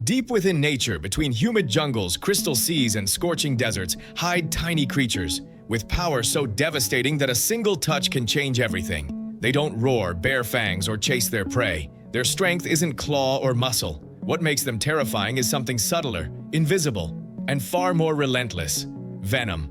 Deep within nature, between humid jungles, crystal seas, and scorching deserts, hide tiny creatures, with power so devastating that a single touch can change everything. They don't roar, bare fangs, or chase their prey. Their strength isn't claw or muscle. What makes them terrifying is something subtler, invisible, and far more relentless: venom.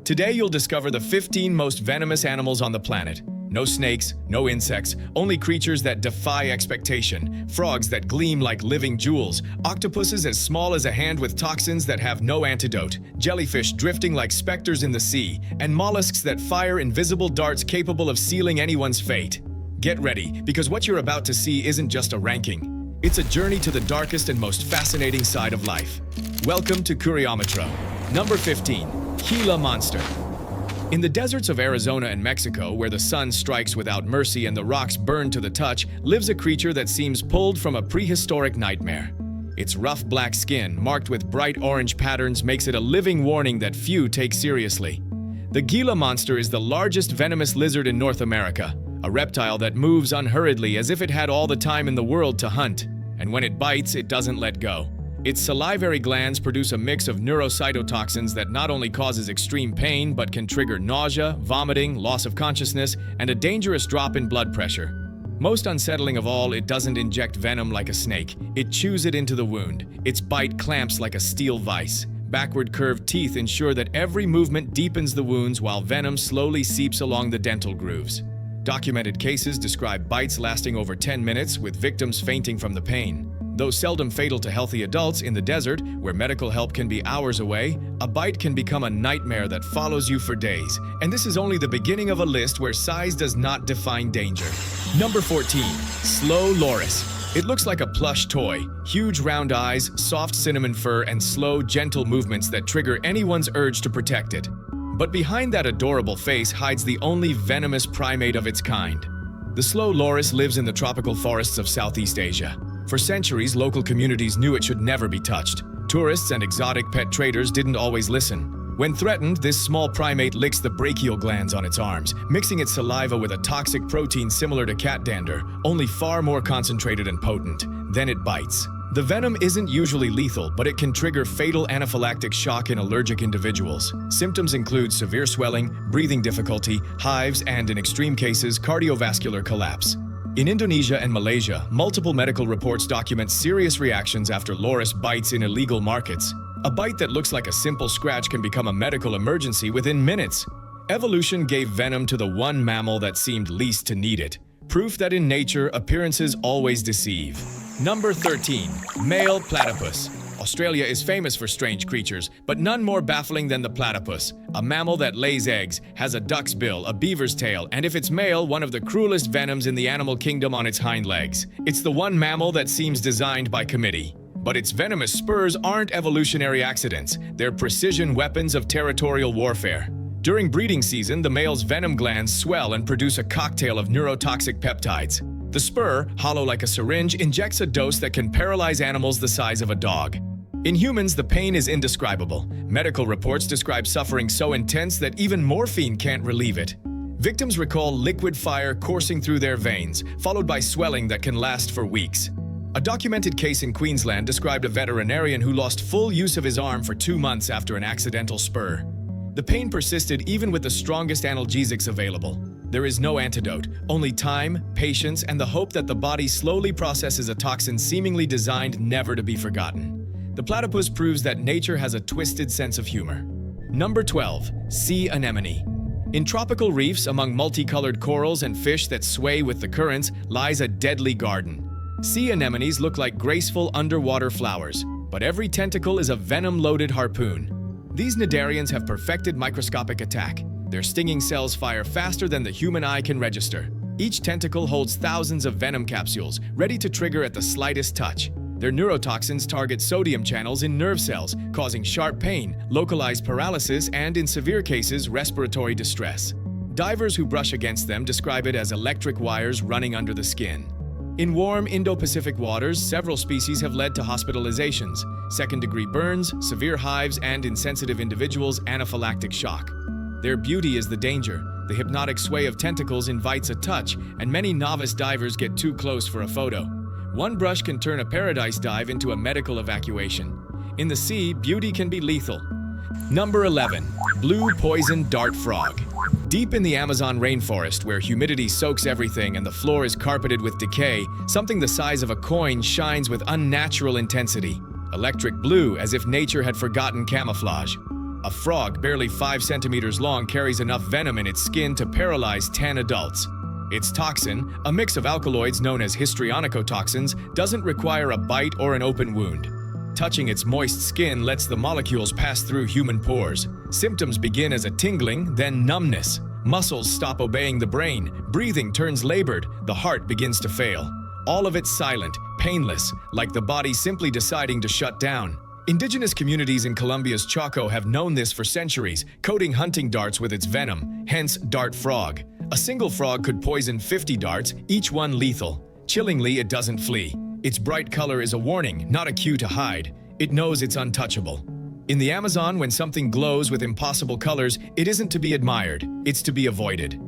Today you'll discover the 15 most venomous animals on the planet. No snakes, no insects, only creatures that defy expectation, frogs that gleam like living jewels, octopuses as small as a hand with toxins that have no antidote, jellyfish drifting like specters in the sea, and mollusks that fire invisible darts capable of sealing anyone's fate. Get ready, because what you're about to see isn't just a ranking. It's a journey to the darkest and most fascinating side of life. Welcome to Curiometro. Number 15. Gila monster. In the deserts of Arizona and Mexico, where the sun strikes without mercy and the rocks burn to the touch, lives a creature that seems pulled from a prehistoric nightmare. Its rough black skin, marked with bright orange patterns, makes it a living warning that few take seriously. The Gila monster is the largest venomous lizard in North America, a reptile that moves unhurriedly as if it had all the time in the world to hunt. And when it bites, it doesn't let go. Its salivary glands produce a mix of neurotoxins that not only causes extreme pain, but can trigger nausea, vomiting, loss of consciousness, and a dangerous drop in blood pressure. Most unsettling of all, it doesn't inject venom like a snake. It chews it into the wound. Its bite clamps like a steel vise. Backward curved teeth ensure that every movement deepens the wounds while venom slowly seeps along the dental grooves. Documented cases describe bites lasting over 10 minutes, with victims fainting from the pain. Though seldom fatal to healthy adults, in the desert, where medical help can be hours away, a bite can become a nightmare that follows you for days. And this is only the beginning of a list where size does not define danger. Number 14. Slow loris. It looks like a plush toy. Huge round eyes, soft cinnamon fur, and slow, gentle movements that trigger anyone's urge to protect it. But behind that adorable face hides the only venomous primate of its kind. The slow loris lives in the tropical forests of Southeast Asia. For centuries, local communities knew it should never be touched. Tourists and exotic pet traders didn't always listen. When threatened, this small primate licks the brachial glands on its arms, mixing its saliva with a toxic protein similar to cat dander, only far more concentrated and potent. Then it bites. The venom isn't usually lethal, but it can trigger fatal anaphylactic shock in allergic individuals. Symptoms include severe swelling, breathing difficulty, hives, and in extreme cases, cardiovascular collapse. In Indonesia and Malaysia, multiple medical reports document serious reactions after loris bites in illegal markets. A bite that looks like a simple scratch can become a medical emergency within minutes. Evolution gave venom to the one mammal that seemed least to need it. Proof that in nature, appearances always deceive. Number 13. Male platypus. Australia is famous for strange creatures, but none more baffling than the platypus, a mammal that lays eggs, has a duck's bill, a beaver's tail, and if it's male, one of the cruelest venoms in the animal kingdom on its hind legs. It's the one mammal that seems designed by committee. But its venomous spurs aren't evolutionary accidents, they're precision weapons of territorial warfare. During breeding season, the male's venom glands swell and produce a cocktail of neurotoxic peptides. The spur, hollow like a syringe, injects a dose that can paralyze animals the size of a dog. In humans, the pain is indescribable. Medical reports describe suffering so intense that even morphine can't relieve it. Victims recall liquid fire coursing through their veins, followed by swelling that can last for weeks. A documented case in Queensland described a veterinarian who lost full use of his arm for 2 months after an accidental spur. The pain persisted even with the strongest analgesics available. There is no antidote, only time, patience, and the hope that the body slowly processes a toxin seemingly designed never to be forgotten. The platypus proves that nature has a twisted sense of humor. Number 12. Sea anemone. In tropical reefs, among multicolored corals and fish that sway with the currents, lies a deadly garden. Sea anemones look like graceful underwater flowers, but every tentacle is a venom-loaded harpoon. These cnidarians have perfected microscopic attack. Their stinging cells fire faster than the human eye can register. Each tentacle holds thousands of venom capsules, ready to trigger at the slightest touch. Their neurotoxins target sodium channels in nerve cells, causing sharp pain, localized paralysis, and in severe cases, respiratory distress. Divers who brush against them describe it as electric wires running under the skin. In warm Indo-Pacific waters, several species have led to hospitalizations, second-degree burns, severe hives, and in sensitive individuals, anaphylactic shock. Their beauty is the danger. The hypnotic sway of tentacles invites a touch, and many novice divers get too close for a photo. One brush can turn a paradise dive into a medical evacuation. In the sea, beauty can be lethal. Number 11. Blue poison dart frog. Deep in the Amazon rainforest, where humidity soaks everything and the floor is carpeted with decay, something the size of a coin shines with unnatural intensity. Electric blue, as if nature had forgotten camouflage. A frog barely 5 centimeters long carries enough venom in its skin to paralyze 10 adults. Its toxin, a mix of alkaloids known as histrionicotoxins, doesn't require a bite or an open wound. Touching its moist skin lets the molecules pass through human pores. Symptoms begin as a tingling, then numbness. Muscles stop obeying the brain, breathing turns labored, the heart begins to fail. All of it silent, painless, like the body simply deciding to shut down. Indigenous communities in Colombia's Chaco have known this for centuries, coating hunting darts with its venom, hence dart frog. A single frog could poison 50 darts, each one lethal. Chillingly, it doesn't flee. Its bright color is a warning, not a cue to hide. It knows it's untouchable. In the Amazon, when something glows with impossible colors, it isn't to be admired, it's to be avoided.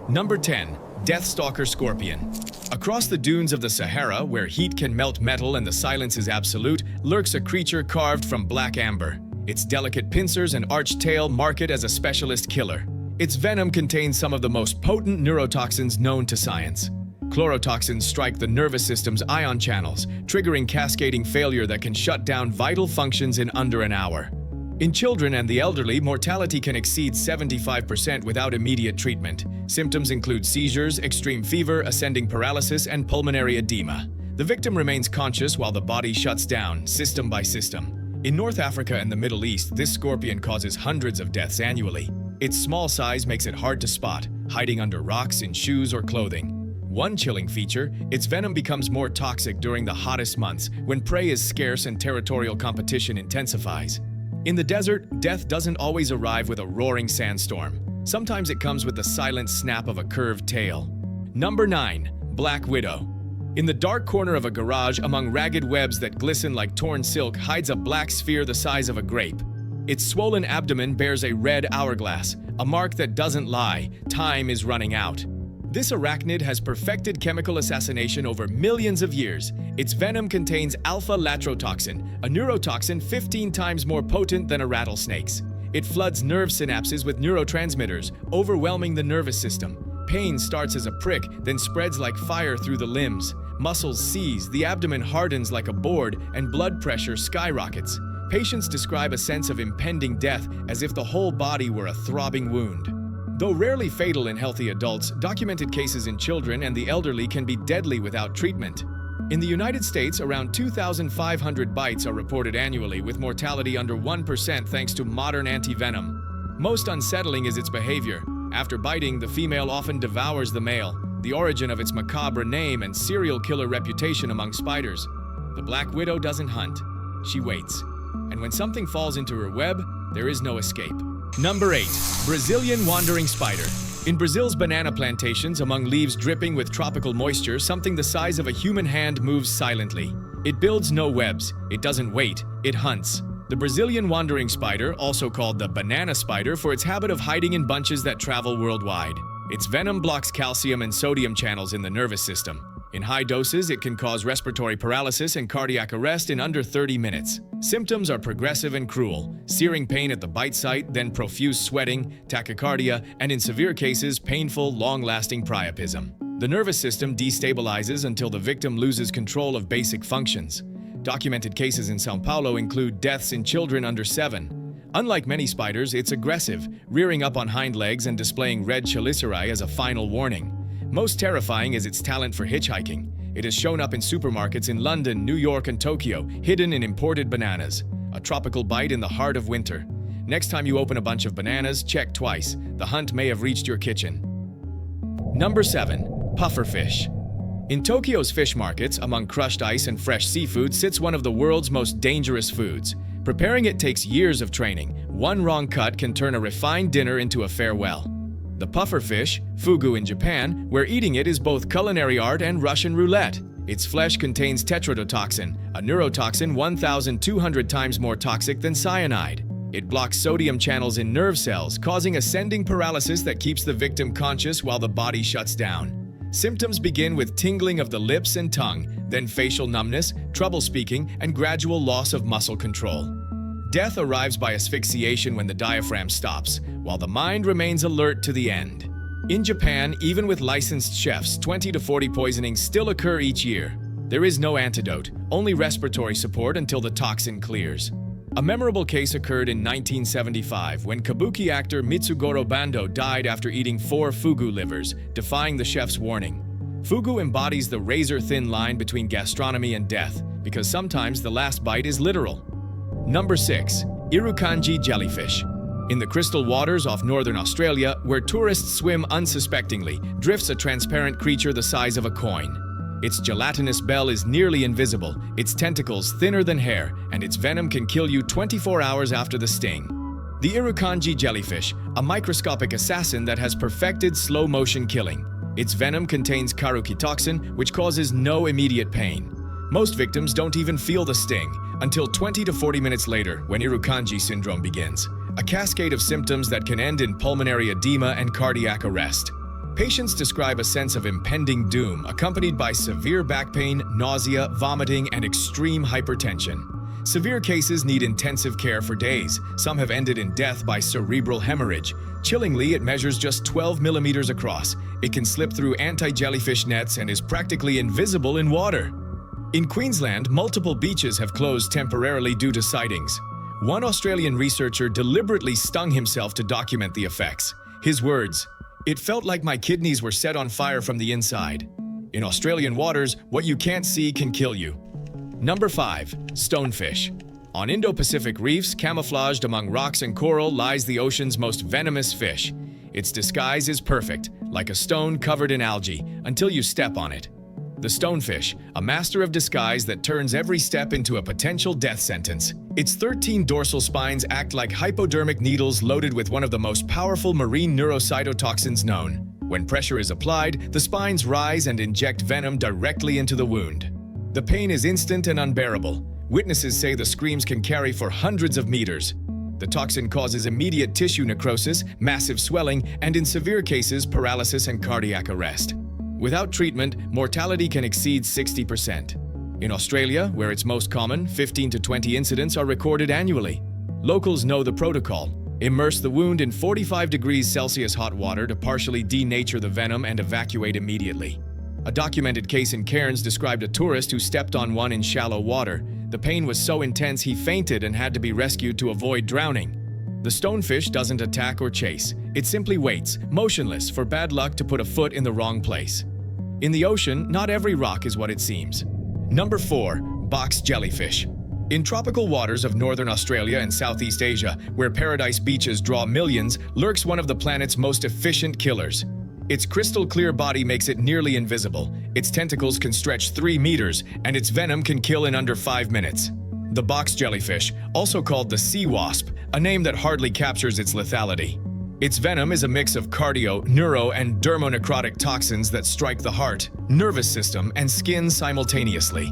Number 10. Deathstalker scorpion. Across the dunes of the Sahara, where heat can melt metal and the silence is absolute, lurks a creature carved from black amber. Its delicate pincers and arched tail mark it as a specialist killer. Its venom contains some of the most potent neurotoxins known to science. Chlorotoxins strike the nervous system's ion channels, triggering cascading failure that can shut down vital functions in under an hour. In children and the elderly, mortality can exceed 75% without immediate treatment. Symptoms include seizures, extreme fever, ascending paralysis, and pulmonary edema. The victim remains conscious while the body shuts down, system by system. In North Africa and the Middle East, this scorpion causes hundreds of deaths annually. Its small size makes it hard to spot, hiding under rocks, in shoes, or clothing. One chilling feature, its venom becomes more toxic during the hottest months, when prey is scarce and territorial competition intensifies. In the desert, death doesn't always arrive with a roaring sandstorm. Sometimes it comes with the silent snap of a curved tail. Number 9. Black widow. In the dark corner of a garage, among ragged webs that glisten like torn silk, hides a black sphere the size of a grape. Its swollen abdomen bears a red hourglass, a mark that doesn't lie. Time is running out. This arachnid has perfected chemical assassination over millions of years. Its venom contains alpha-latrotoxin, a neurotoxin 15 times more potent than a rattlesnake's. It floods nerve synapses with neurotransmitters, overwhelming the nervous system. Pain starts as a prick, then spreads like fire through the limbs. Muscles seize, the abdomen hardens like a board, and blood pressure skyrockets. Patients describe a sense of impending death as if the whole body were a throbbing wound. Though rarely fatal in healthy adults, documented cases in children and the elderly can be deadly without treatment. In the United States, around 2,500 bites are reported annually, with mortality under 1% thanks to modern anti-venom. Most unsettling is its behavior. After biting, the female often devours the male, the origin of its macabre name and serial killer reputation among spiders. The black widow doesn't hunt. She waits. And when something falls into her web, there is no escape. Number 8. Brazilian wandering spider. In Brazil's banana plantations, among leaves dripping with tropical moisture, something the size of a human hand moves silently. It builds no webs. It doesn't wait. It hunts. The Brazilian wandering spider, also called the banana spider for its habit of hiding in bunches that travel worldwide. Its venom blocks calcium and sodium channels in the nervous system. In high doses, it can cause respiratory paralysis and cardiac arrest in under 30 minutes. Symptoms are progressive and cruel: searing pain at the bite site, then profuse sweating, tachycardia, and in severe cases, painful, long-lasting priapism. The nervous system destabilizes until the victim loses control of basic functions. Documented cases in São Paulo include deaths in children under 7. Unlike many spiders, it's aggressive, rearing up on hind legs and displaying red chelicerae as a final warning. Most terrifying is its talent for hitchhiking. It has shown up in supermarkets in London, New York, and Tokyo, hidden in imported bananas. A tropical bite in the heart of winter. Next time you open a bunch of bananas, check twice. The hunt may have reached your kitchen. Number 7. Pufferfish. In Tokyo's fish markets, among crushed ice and fresh seafood, sits one of the world's most dangerous foods. Preparing it takes years of training. One wrong cut can turn a refined dinner into a farewell. The pufferfish, fugu in Japan, where eating it is both culinary art and Russian roulette. Its flesh contains tetrodotoxin, a neurotoxin 1,200 times more toxic than cyanide. It blocks sodium channels in nerve cells, causing ascending paralysis that keeps the victim conscious while the body shuts down. Symptoms begin with tingling of the lips and tongue, then facial numbness, trouble speaking, and gradual loss of muscle control. Death arrives by asphyxiation when the diaphragm stops, while the mind remains alert to the end. In Japan, even with licensed chefs, 20 to 40 poisonings still occur each year. There is no antidote, only respiratory support until the toxin clears. A memorable case occurred in 1975 when kabuki actor Mitsugoro Bando died after eating 4 fugu livers, defying the chef's warning. Fugu embodies the razor-thin line between gastronomy and death, because sometimes the last bite is literal. Number 6. Irukandji jellyfish. In the crystal waters off northern Australia, where tourists swim unsuspectingly, drifts a transparent creature the size of a coin. Its gelatinous bell is nearly invisible, its tentacles thinner than hair, and its venom can kill you 24 hours after the sting. The Irukandji jellyfish, a microscopic assassin that has perfected slow-motion killing. Its venom contains cardiotoxin, which causes no immediate pain. Most victims don't even feel the sting until 20 to 40 minutes later, when Irukandji syndrome begins, a cascade of symptoms that can end in pulmonary edema and cardiac arrest. Patients describe a sense of impending doom, accompanied by severe back pain, nausea, vomiting, and extreme hypertension. Severe cases need intensive care for days. Some have ended in death by cerebral hemorrhage. Chillingly, it measures just 12 millimeters across. It can slip through anti-jellyfish nets and is practically invisible in water. In Queensland, multiple beaches have closed temporarily due to sightings. One Australian researcher deliberately stung himself to document the effects. His words, "It felt like my kidneys were set on fire from the inside." In Australian waters, what you can't see can kill you. Number 5. Stonefish. On Indo-Pacific reefs, camouflaged among rocks and coral, lies the ocean's most venomous fish. Its disguise is perfect, like a stone covered in algae, until you step on it. The stonefish, a master of disguise that turns every step into a potential death sentence. Its 13 dorsal spines act like hypodermic needles loaded with one of the most powerful marine neurotoxins known. When pressure is applied, the spines rise and inject venom directly into the wound. The pain is instant and unbearable. Witnesses say the screams can carry for hundreds of meters. The toxin causes immediate tissue necrosis, massive swelling, and in severe cases, paralysis and cardiac arrest. Without treatment, mortality can exceed 60%. In Australia, where it's most common, 15 to 20 incidents are recorded annually. Locals know the protocol. Immerse the wound in 45 degrees Celsius hot water to partially denature the venom and evacuate immediately. A documented case in Cairns described a tourist who stepped on one in shallow water. The pain was so intense he fainted and had to be rescued to avoid drowning. The stonefish doesn't attack or chase. It simply waits, motionless, for bad luck to put a foot in the wrong place. In the ocean, not every rock is what it seems. Number 4. Box jellyfish. In tropical waters of northern Australia and Southeast Asia, where paradise beaches draw millions, lurks one of the planet's most efficient killers. Its crystal-clear body makes it nearly invisible. Its tentacles can stretch 3 meters, and its venom can kill in under 5 minutes. The box jellyfish, also called the sea wasp, a name that hardly captures its lethality. Its venom is a mix of cardio, neuro, and dermonecrotic toxins that strike the heart, nervous system, and skin simultaneously.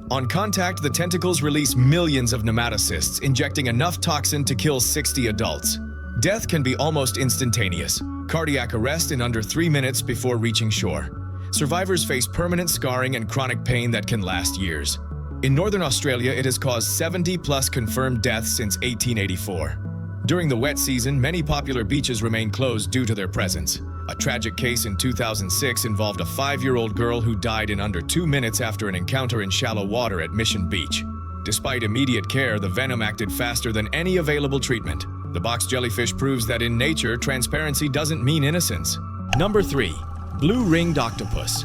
On contact, the tentacles release millions of nematocysts, injecting enough toxin to kill 60 adults. Death can be almost instantaneous. Cardiac arrest in under 3 minutes before reaching shore. Survivors face permanent scarring and chronic pain that can last years. In northern Australia, it has caused 70+ confirmed deaths since 1884. During the wet season, many popular beaches remain closed due to their presence. A tragic case in 2006 involved a 5-year-old girl who died in under 2 minutes after an encounter in shallow water at Mission Beach. Despite immediate care, the venom acted faster than any available treatment. The box jellyfish proves that in nature, transparency doesn't mean innocence. Number 3. Blue-ringed octopus.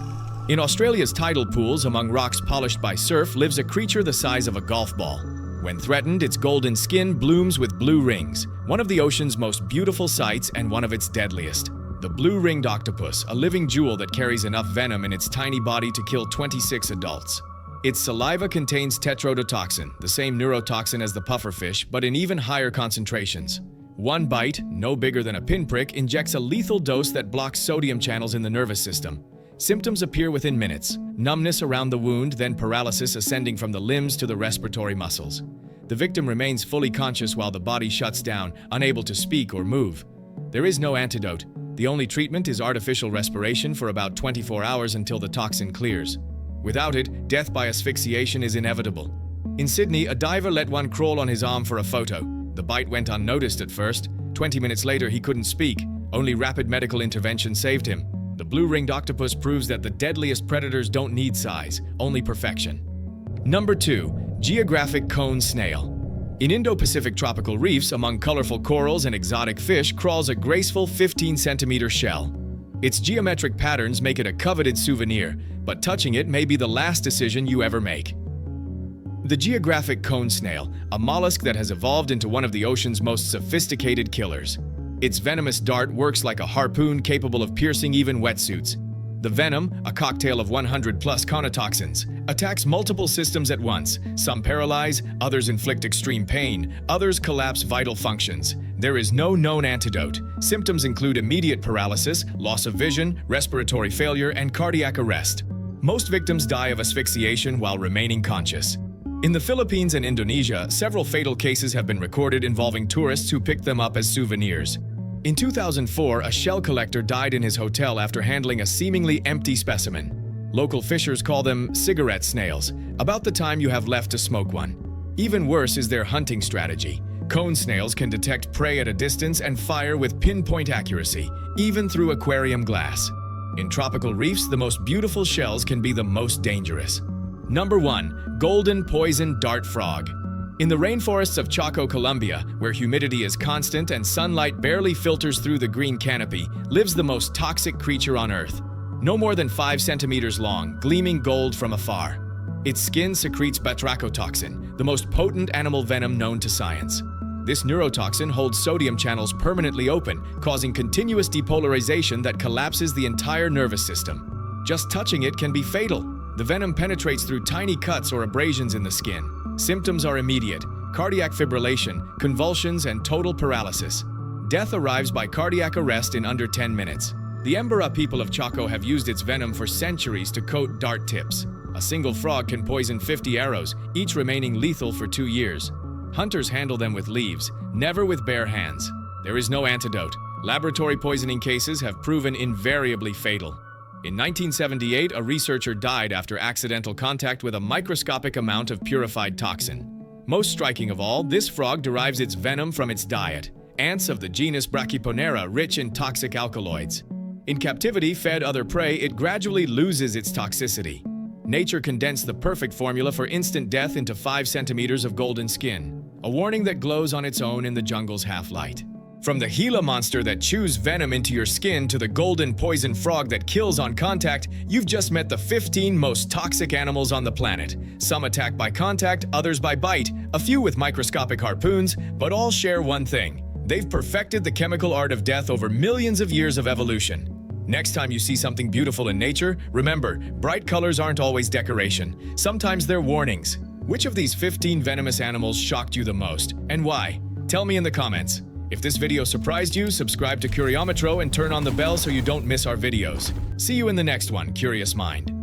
In Australia's tidal pools, among rocks polished by surf, lives a creature the size of a golf ball. When threatened, its golden skin blooms with blue rings, one of the ocean's most beautiful sights and one of its deadliest. The blue-ringed octopus, a living jewel that carries enough venom in its tiny body to kill 26 adults. Its saliva contains tetrodotoxin, the same neurotoxin as the pufferfish, but in even higher concentrations. One bite, no bigger than a pinprick, injects a lethal dose that blocks sodium channels in the nervous system. Symptoms appear within minutes: numbness around the wound, then paralysis ascending from the limbs to the respiratory muscles. The victim remains fully conscious while the body shuts down, unable to speak or move. There is no antidote, The only treatment is artificial respiration for about 24 hours until the toxin clears. Without it, death by asphyxiation is inevitable. In Sydney, a diver let one crawl on his arm for a photo. The bite went unnoticed at first. 20 minutes later, he couldn't speak. Only rapid medical intervention saved him. The blue-ringed octopus proves that the deadliest predators don't need size, only perfection. Number 2. Geographic cone snail. In Indo-Pacific tropical reefs, among colorful corals and exotic fish, crawls a graceful 15-centimeter shell. Its geometric patterns make it a coveted souvenir, but touching it may be the last decision you ever make. The geographic cone snail, a mollusk that has evolved into one of the ocean's most sophisticated killers. Its venomous dart works like a harpoon capable of piercing even wetsuits. The venom, a cocktail of 100-plus cardiotoxins, attacks multiple systems at once. Some paralyze, others inflict extreme pain, others collapse vital functions. There is no known antidote. Symptoms include immediate paralysis, loss of vision, respiratory failure, and cardiac arrest. Most victims die of asphyxiation while remaining conscious. In the Philippines and Indonesia, several fatal cases have been recorded involving tourists who picked them up as souvenirs. In 2004, a shell collector died in his hotel after handling a seemingly empty specimen. Local fishers call them cigarette snails, about the time you have left to smoke one. Even worse is their hunting strategy. Cone snails can detect prey at a distance and fire with pinpoint accuracy, even through aquarium glass. In tropical reefs, the most beautiful shells can be the most dangerous. Number 1. Golden poison dart frog. In the rainforests of Chaco, Colombia, where humidity is constant and sunlight barely filters through the green canopy, lives the most toxic creature on Earth. No more than 5 centimeters long, gleaming gold from afar. Its skin secretes batrachotoxin, the most potent animal venom known to science. This neurotoxin holds sodium channels permanently open, causing continuous depolarization that collapses the entire nervous system. Just touching it can be fatal. The venom penetrates through tiny cuts or abrasions in the skin. Symptoms are immediate: cardiac fibrillation, convulsions, and total paralysis. Death arrives by cardiac arrest in under 10 minutes. The Embera people of Chaco have used its venom for centuries to coat dart tips. A single frog can poison 50 arrows, each remaining lethal for 2 years. Hunters handle them with leaves, never with bare hands. There is no antidote. Laboratory poisoning cases have proven invariably fatal. In 1978, a researcher died after accidental contact with a microscopic amount of purified toxin. Most striking of all, this frog derives its venom from its diet, ants of the genus Brachyponera rich in toxic alkaloids. In captivity, fed other prey, it gradually loses its toxicity. Nature condensed the perfect formula for instant death into 5 centimeters of golden skin, a warning that glows on its own in the jungle's half-light. From the Gila monster that chews venom into your skin to the golden poison frog that kills on contact, you've just met the 15 most toxic animals on the planet. Some attack by contact, others by bite, a few with microscopic harpoons, but all share one thing: they've perfected the chemical art of death over millions of years of evolution. Next time you see something beautiful in nature, remember, bright colors aren't always decoration. Sometimes they're warnings. Which of these 15 venomous animals shocked you the most, and why? Tell me in the comments. If this video surprised you, subscribe to Curiometro and turn on the bell so you don't miss our videos. See you in the next one, Curious Mind.